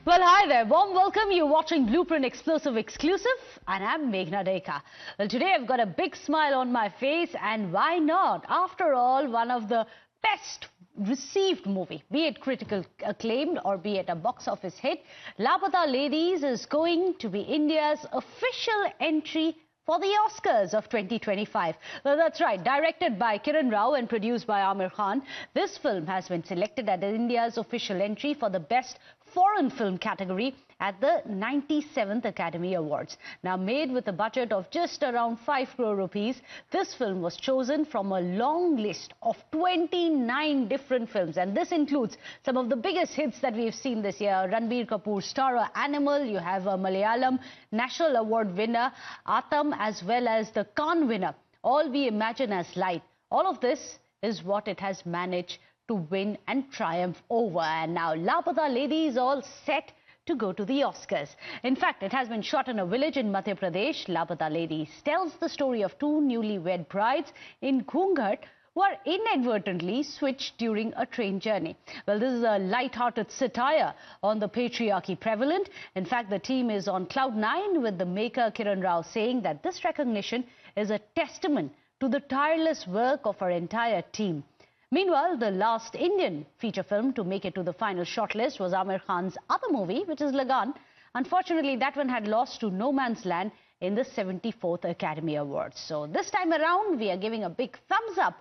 Well, hi there. Warm welcome. You're watching Blueprint Explosive Exclusive, and I'm Meghna Deka. Well, today I've got a big smile on my face, and why not? After all, one of the best received movie, be it critical acclaimed or be it a box office hit, Lapata Ladies is going to be India's official entry for the Oscars of 2025. Well, that's right. Directed by Kiran Rao and produced by Aamir Khan, this film has been selected as India's official entry for the Best Foreign Film category at the 97th Academy Awards. Now, made with a budget of just around 5 crore rupees, this film was chosen from a long list of 29 different films. And this includes some of the biggest hits that we've seen this year. Ranbir Kapoor's star Animal, you have a Malayalam National Award winner, Atam, as well as the Cannes winner, All We Imagine as Light. All of this is what it has managed to win and triumph over. And now Lapata Lady is all set to go to the Oscars. In fact, it has been shot in a village in Madhya Pradesh. Lapata Ladies tells the story of two newlywed brides in Ghungat who are inadvertently switched during a train journey. Well, this is a light-hearted satire on the patriarchy prevalent. In fact, the team is on cloud nine, with the maker Kiran Rao saying that this recognition is a testament to the tireless work of our entire team. Meanwhile, the last Indian feature film to make it to the final shortlist was Aamir Khan's other movie, which is Lagaan. Unfortunately, that one had lost to No Man's Land in the 74th Academy Awards. So this time around, we are giving a big thumbs up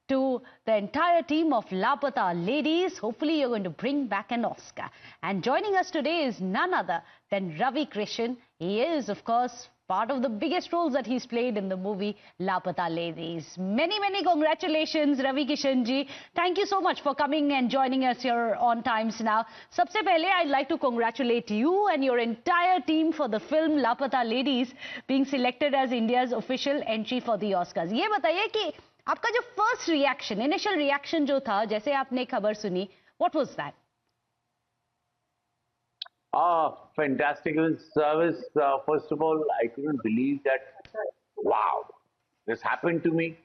to the entire team of Lapata Ladies. Hopefully, you're going to bring back an Oscar. And joining us today is none other than Ravi Kishan. He is, of course, part of the biggest roles that he's played in the movie Lapata Ladies. Many, many congratulations, Ravi Kishan ji. Thank you so much for coming and joining us here on Times Now. Sabse pehle, I'd like to congratulate you and your entire team for the film Lapata Ladies being selected as India's official entry for the Oscars. ये बताइए कि आपका जो first reaction, initial reaction जो था, जैसे आपने खबर सुनी, what was that? Fantastic service. First of all, I couldn't believe that, wow, this happened to me.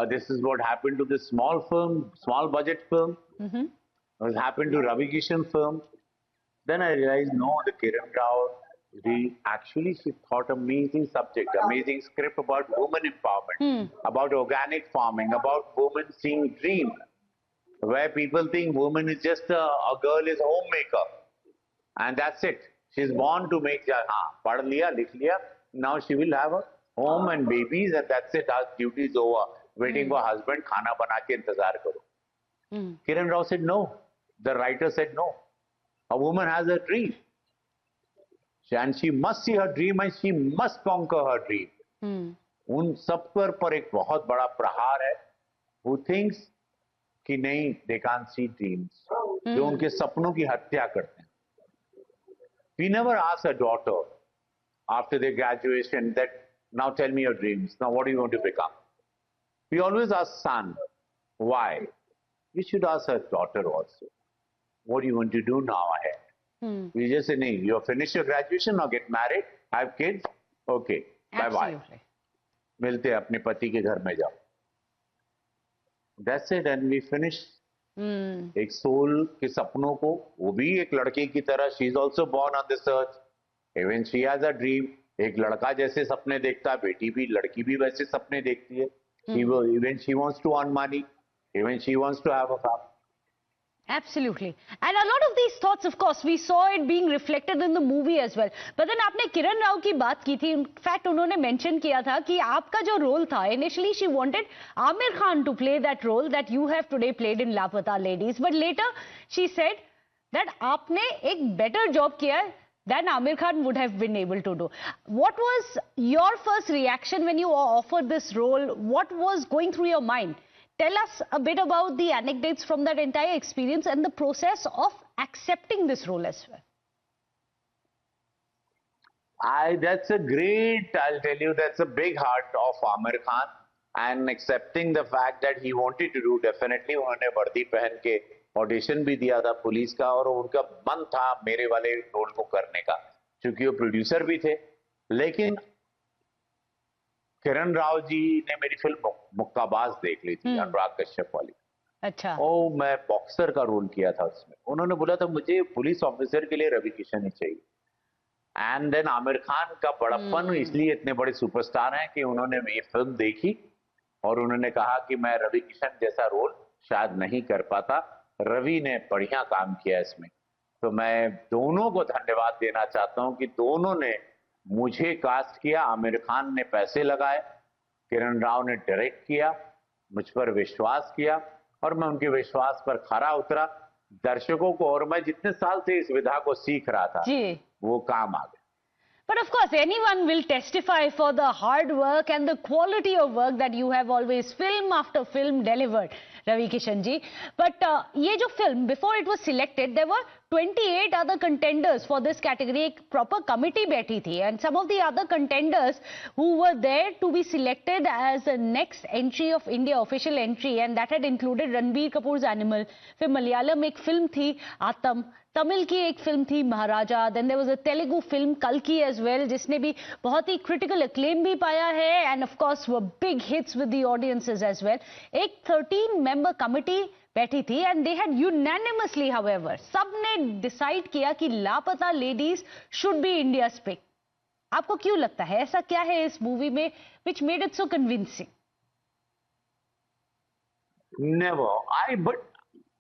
This is what happened to this small film, small budget film. This happened to Ravi Kishan film. Then I realized, no, the Kiran Rao, she thought amazing subject, amazing script about women empowerment, about organic farming, about women seeing dream, where people think woman is just a girl is a homemaker. And that's it. She's born to make पढ़ लिया, लिख लिया. Now she will have a home and babies, and that's it. Our duty is over. Waiting for husband, खाना बना के इंतजार करो. Kiran Rao said no. The writer said no. A woman has a dream, and she must see her dream, and she must conquer her dream. उन सब पर एक बहुत बड़ा प्रहार है. Who thinks कि नहीं, they can't see dreams. जो उनके सपनों की हत्या करते हैं. We never ask a daughter after their graduation that, now tell me your dreams. Now what do you want to become? We always ask son, why? We should ask our daughter also. What do you want to do now ahead? We just say, no, you finish your graduation or get married, have kids, okay, bye-bye. मिलते अपने पति के घर में जाओ. That's it, and we finish. एक soul के सपनों को, वो भी एक लड़के की तरह, she is also born on this earth, even she has a dream. एक लड़का जैसे सपने देखता है, बेटी भी, लड़की भी वैसे सपने देखती है. Even she wants to earn money, even she wants to have a family. Absolutely. And a lot of these thoughts, of course, we saw it being reflected in the movie as well. But then आपने किरण राव की बात की थी. In fact, उन्होंने mention किया था कि आपका जो role था, initially she wanted Aamir Khan to play that role that you have today played in Lapata Ladies. But later she said that आपने एक better job किया than Aamir Khan would have been able to do. What was your first reaction when you were offered this role? What was going through your mind? Tell us a bit about the anecdotes from that entire experience and the process of accepting this role as well. That's a great, I'll tell you, that's a big heart of Aamir Khan, and accepting the fact that he wanted to do. Definitely उन्होंने वर्दी पहन के audition भी दिया था police का, और उनका मन था मेरे वाले रोल को करने का, क्योंकि वो प्रोड्यूसर भी थे. लेकिन किरण राव जी ने मेरी फिल्म मुक्काबाज देख ली थी, अनुराग कश्यप वाली. अच्छा। ओ मैं बॉक्सर का रोल किया था उसमें। उन्होंने बोला था मुझे पुलिस ऑफिसर के लिए रवि किशन ही चाहिए। एंड देन आमिर खान का बड़प्पन हम्म। इसलिए इतने बड़े सुपरस्टार हैं कि उन्होंने ये फिल्म देखी और उन्होंने कहा कि मैं रवि किशन जैसा रोल शायद नहीं कर पाता, रवि ने बढ़िया काम किया इसमें। तो मैं दोनों को धन्यवाद देना चाहता हूं कि दोनों ने मुझे कास्ट किया, आमिर खान ने पैसे लगाए, किरण राव ने डायरेक्ट किया, मुझ पर विश्वास किया और मैं उनके विश्वास पर खरा उतरा। दर्शकों को, और मैं जितने साल से इस विधा को सीख रहा था, जी। वो काम आ गया। But of course, anyone will testify for the hard work and the quality of work that you have always film after film delivered, Ravi Kishan ji. But ये जो film, before it was selected, there were 28 other contenders for this category. एक proper committee बैठी थी, and some of the other contenders who were there to be selected as the next entry of India, official entry, and that had included Ranbir Kapoor's Animal. फिर मलयालम एक film थी आतम, तमिल की एक film थी Maharaja, then there was a Telugu film कल्कि as well, जिसने भी बहुत ही क्रिटिकल अक्लेम भी पाया है एंड ऑफ कोर्स वो big hits with the audiences as well. एक 13 मेंबर कमिटी बैठी थी and they had unanimously however सबने डिसाइड किया कि Laapataa Ladies should be India's pick. आपको क्यों लगता है, ऐसा क्या है इस मूवी में which made it so convincing? Never.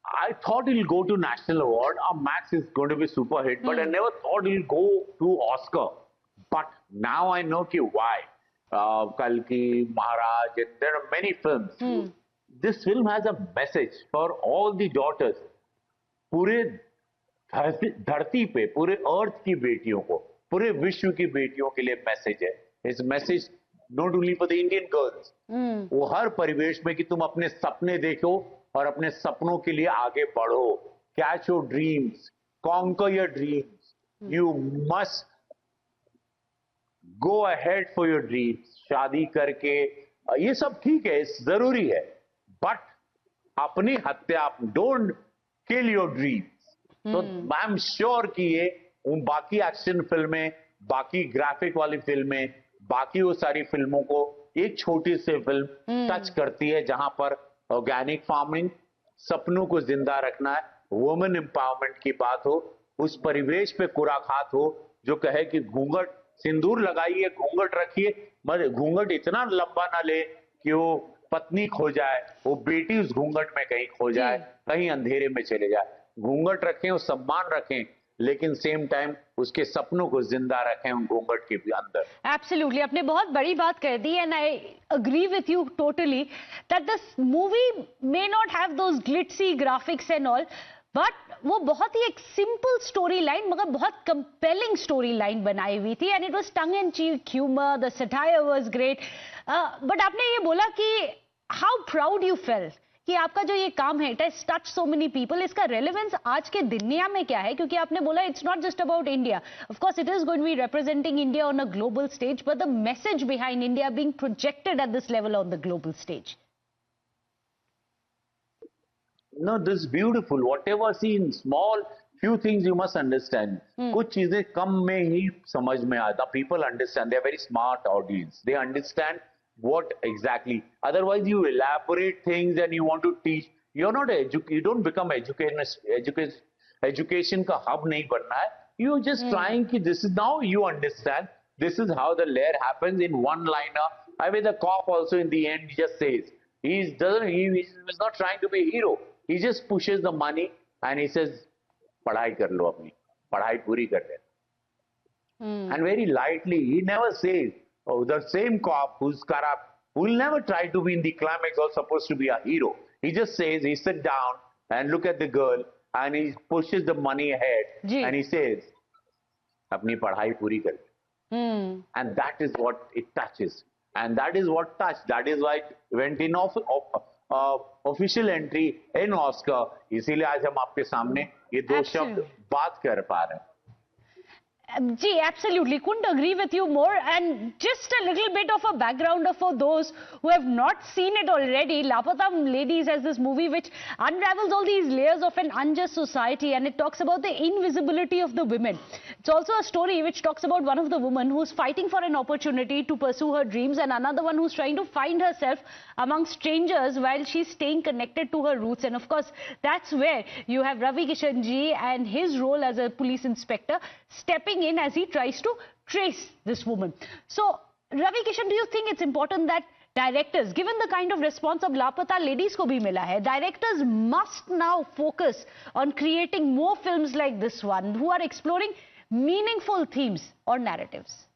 I thought it'll go to national award. Max is going to be super hit, but I never thought it'll go to Oscar. But now I know why. Kalki, Maharaj, and there are many films. This film has a message for all the daughters. पूरे धरती पे, पूरे अर्थ की बेटियों को, पूरे विश्व की बेटियों के लिए मैसेज है। इस message not only for the Indian girls, वो हर परिवेश में कि तुम अपने सपने देखो और अपने सपनों के लिए आगे बढ़ो। Catch your dreams, conquer your dreams, you must go ahead for your dreams. शादी करके ये सब ठीक है, जरूरी है, बट अपनी हत्या, डोंट किल योर ड्रीम्स। तो आई एम श्योर कि ये उन बाकी एक्शन फिल्में, बाकी ग्राफिक वाली फिल्में, बाकी वो सारी फिल्मों को एक छोटी सी फिल्म टच करती है, जहां पर ऑर्गेनिक फार्मिंग, सपनों को जिंदा रखना है, वुमेन एम्पावरमेंट की बात हो, उस परिवेश पे कुराखात हो जो कहे कि घूंघट, सिंदूर लगाइए, घूंघट रखिए, मगर घूंघट इतना लंबा ना ले कि वो पत्नी खो जाए, वो बेटी उस घूंघट में कहीं खो जाए, कहीं अंधेरे में चले जाए। घूंघट रखें और सम्मान रखें, लेकिन सेम टाइम उसके सपनों को जिंदा रखें उन घूंघट के भी अंदर। एब्सोल्युटली, आपने बहुत बड़ी बात कह दी and I agree with you totally that this movie may not have those glitzy graphics and all, but वो बहुत ही एक सिंपल स्टोरी लाइन मगर बहुत कंपेलिंग स्टोरी लाइन बनाई हुई थी and it was tongue and cheek humour, the satire was great. But आपने ये बोला कि हाउ प्राउड यू फेल कि आपका जो ये काम है, it has touch so many people, इसका रेलेवेंस आज के दुनिया में क्या है? क्योंकि आपने बोला it's not just about India, of course it is going to be representing India on a global stage, but the message behind India being projected at this level on the global stage. No, this is beautiful. Whatever, see, in small few things you must understand. कुछ चीजें कम में ही समझ में आता. People understand. They are very smart audience. They understand what exactly. Otherwise, you elaborate things and you want to teach. You're not you don't become education का hub नहीं बनना है. You're just trying कि this is now you understand. This is how the layer happens in one liner. I mean, the cop also in the end just says he's not trying to be a hero. He just pushes the money and he says, पढ़ाई कर लो अपनी, पढ़ाई पूरी कर ले. And very lightly, he never says, oh, the same cop who's corrupt, who will never try to be in the climax or supposed to be a hero. He just says, he sits down and look at the girl and he pushes the money ahead and he says, अपनी पढ़ाई पूरी कर ले. And that is what it touches. And that is what touched. That is why it went in official entry in Oscar. इसीलिए आज हम आपके सामने ये दो शब्द बात कर पा रहे हैं. Gee, absolutely. Couldn't agree with you more. And just a little bit of a backgrounder for those who have not seen it already. Lapata Ladies has this movie which unravels all these layers of an unjust society, and it talks about the invisibility of the women. It's also a story which talks about one of the women who's fighting for an opportunity to pursue her dreams, and another one who's trying to find herself among strangers while she's staying connected to her roots. And of course, that's where you have Ravi Kishan ji and his role as a police inspector stepping in as he tries to trace this woman. So, Ravi Kishan, do you think it's important that directors, given the kind of response of Lapata Ladies ko bhi mila hai, directors must now focus on creating more films like this one who are exploring meaningful themes or narratives?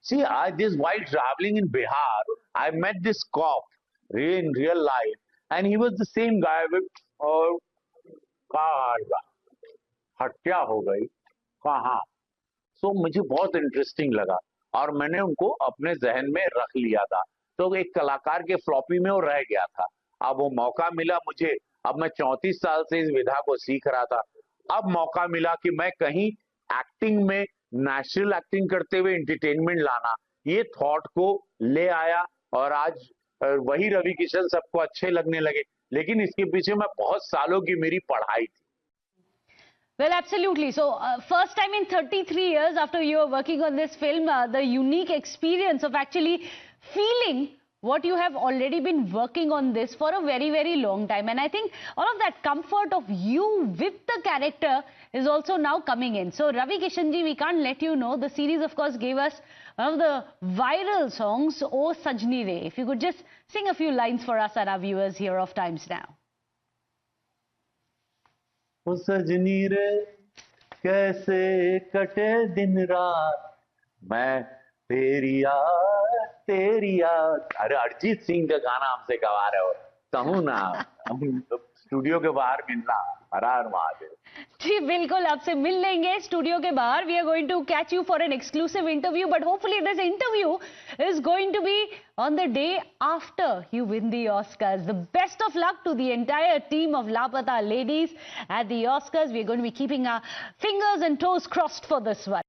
See, this while traveling in Bihar, I met this cop in real life, and he was the same guy with car हत्या हो गई कहाँ. सो मुझे बहुत interesting लगा और मैंने उनको अपने जहन में रख लिया था. तो एक कलाकार के फ्लॉपी में वो रह गया था. अब वो मौका मिला मुझे. अब मैं 34 साल से इस विधा को सीख रहा था. अब मौका मिला कि मैं कहीं एक्टिंग में नेचुरल एक्टिंग करते हुए एंटरटेनमेंट लाना, ये थॉट को ले आया और आज वही रवि किशन सबको अच्छे लगने लगे. लेकिन इसके पीछे मैं बहुत सालों की मेरी पढ़ाई थी. Well, absolutely. So, first time in 33 years after you were working on this film, the unique experience of actually feeling what you have already been working on this for a very, very long time. And I think all of that comfort of you with the character is also now coming in. So, Ravi Kishan ji, we can't let you know. The series, of course, gave us one of the viral songs, O Sajni Re. If you could just sing a few lines for us and our viewers here of Times Now. ओ सजनी रे कैसे कटे दिन रात, मैं तेरी याद. अरे अरिजीत सिंह का गाना हमसे गवा रहे हो, कहूँ ना. हम स्टूडियो के बाहर मिलना. हर हर महादेव. जी बिल्कुल, आपसे मिल लेंगे स्टूडियो के बाहर. We are going to catch you for an exclusive interview, but hopefully this interview is going to be on the day after you win the Oscars. The best of luck to the entire team of Lapata Ladies at the Oscars. We're going to be keeping our fingers and toes crossed for this one.